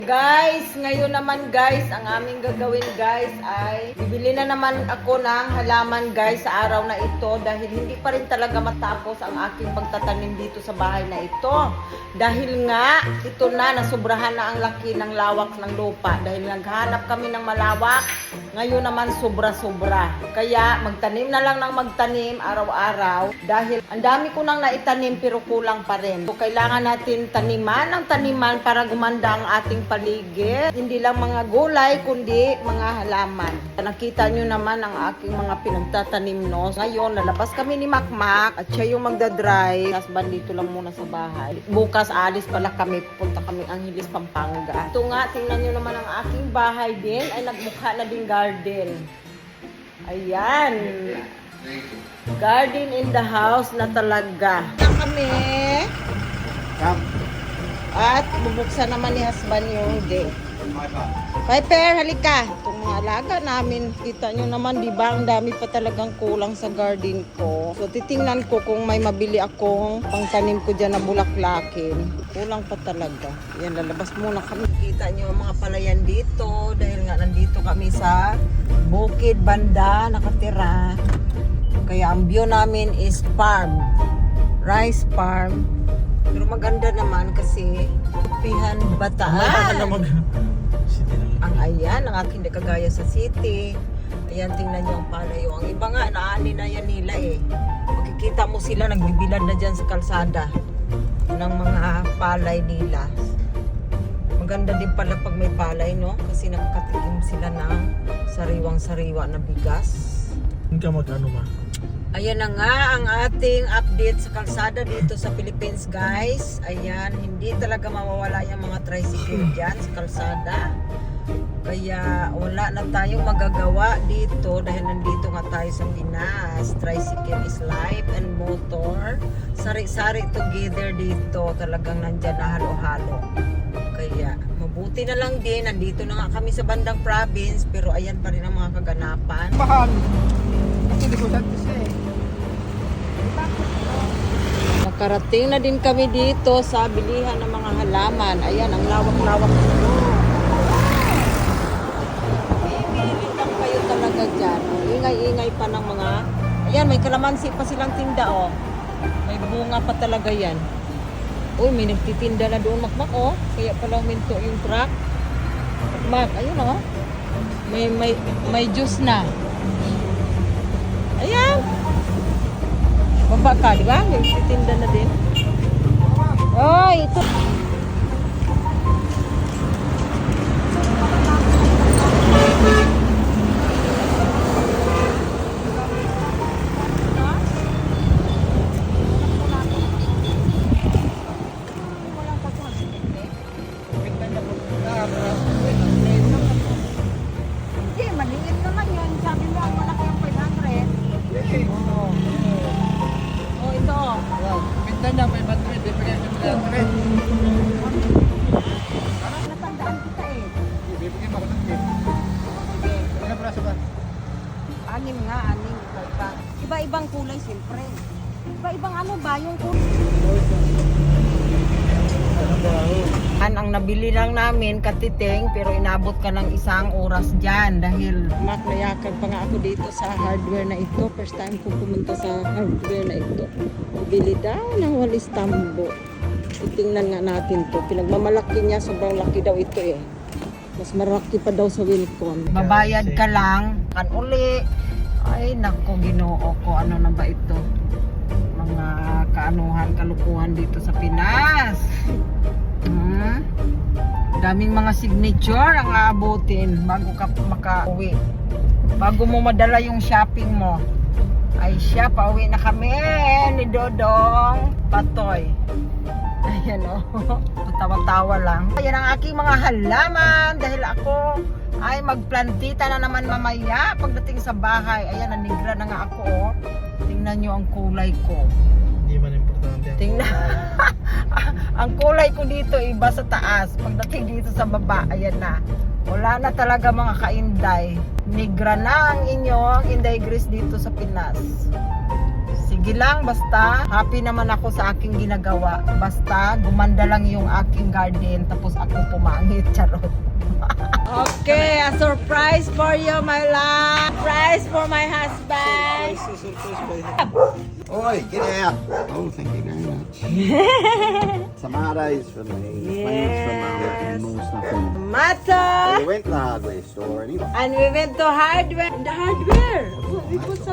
Guys, ngayon naman guys, ang aming gagawin guys ay bibili na naman ako ng halaman guys sa araw na ito dahil hindi pa rin talaga matapos ang aking pagtatanim dito sa bahay na ito. Dahil nga, ito na, nasubrahan na ang laki ng lawak ng lupa dahil naghanap kami ng malawak. Ngayon naman sobra-sobra. Kaya magtanim na lang ng magtanim araw-araw dahil ang dami ko nang naitanim pero kulang pa rin. So, kailangan natin taniman ng taniman para gumanda ang ating paligid. Hindi lang mga gulay kundi mga halaman. Nakita nyo naman ang aking mga pinagtatanim no. Ngayon lalabas kami ni Makmak at siya yung magdadrive. Husband dito lang muna sa bahay. Bukas alis pala kami. Pupunta kami Angeles, Pampanga. Ito nga, tingnan nyo naman ang aking bahay din ay nagmukha na din garden. Ayan. Garden in the house na talaga. Kami. At bubuksan naman ni husband yung gate. Piper, halika. Itong mga alaga namin, kita nyo naman, di ba? Ang dami pa talagang kulang sa garden ko. So, titingnan ko kung may mabili akong pangtanim ko dyan na bulaklakin. Kulang pa talaga. Yan, lalabas muna kami. Kita nyo ang mga palayan dito dahil nga nandito kami sa bukid banda nakatira. Kaya ang view namin is farm. Rice farm. Pero maganda naman kasi pihan Bataan. Ang ayan, ang aking kagaya sa city. Ayan, tingnan nyo ang palayo. Ang iba nga, naani na yan nila eh. Makikita mo sila, nagbibilad na dyan sa kalsada ng mga palay nila. Maganda din pala pag may palay, no? Kasi nakakatikim sila ng sariwang-sariwa na bigas. Hindi ka mag-ano ma? Ayan na nga ang ating update sa kalsada dito sa Philippines guys. Ayan, hindi talaga mawawala yung mga tricycle dyan sa kalsada. Kaya wala na tayong magagawa dito dahil nandito nga tayo sa Pinas. Tricycle is life and motor. Sari-sari together dito. Talagang nandyan na halo-halo. Kaya mabuti na lang din. Nandito na nga kami sa bandang province. Pero ayan pa rin ang mga kaganapan. Bahan! Hindi ko dati siya eh. Nakarating na din kami dito sa bilihan ng mga halaman. Ayan, ang lawak-lawak nito. Bibili lang kayo talaga dyan. Ingay-ingay pa ng mga... Ayan, may kalamansi pa silang tinda, oh. May bunga pa talaga yan. Uy, may nagtitinda na doon, Makmak, oh. Kaya pala huminto yung truck. Makmak, ayun, oh. May juice na. Ayan. Baba ka, di ba? May titinda na din. Oh, ito. Hindi, maliit naman yun. Sabi mo, ang malaki yung 500. Oh, ito. Pinta niya, may battery. Di pa kaya niya battery. Natandaan kita eh. Bibigyan mo ako ng tip. Sige. Ilang praso ba? Anim nga, anim. Iba. Iba-ibang kulay, siyempre. Iba-ibang ano ba yung kulay? Ang nabili lang namin, katiting, pero inabot ka ng 1 oras dyan dahil maklayakad pa nga ako dito sa hardware na ito. First time ko pumunta sa hardware na ito. Bili daw ng walis tambo. Titingnan nga natin to. Pinagmamalaki niya, sobrang laki daw ito eh. Mas maraki pa daw sa Wilcom. Babayad ka lang, kan uli. Ay, naku, ginoo ko. Ano na ba ito? Mga kaanuhan, kalukuhan dito sa Pinas. Daming mga signature ang aabutin bago ka makauwi. Bago mo madala yung shopping mo. Ay siya, pauwi na kami ni Dodong Patoy. Ayan o, tawa-tawa lang. Ayan ang aking mga halaman dahil ako ay magplantita na naman mamaya pagdating sa bahay. Ayan, nanigra na nga ako o. Tingnan nyo ang kulay ko. Hindi man importante. Tingnan. Ang kulay ko dito iba sa taas. Pagdating dito sa baba, ayan na. Wala na talaga mga kainday. Nigra na ang inyo, ang Inday Gris dito sa Pinas. Sige. Sige lang, basta happy naman ako sa aking ginagawa. Basta gumanda lang yung aking garden tapos ako pumangit. Charot. Okay, a surprise for you, my love. Surprise for my husband. Oi, get out! Oh, thank you very much. Tomatoes for me, plants for Mum, and more stuff in. Tomato. We went to the hardware store anyway. And we went to hardware. The hardware. We put some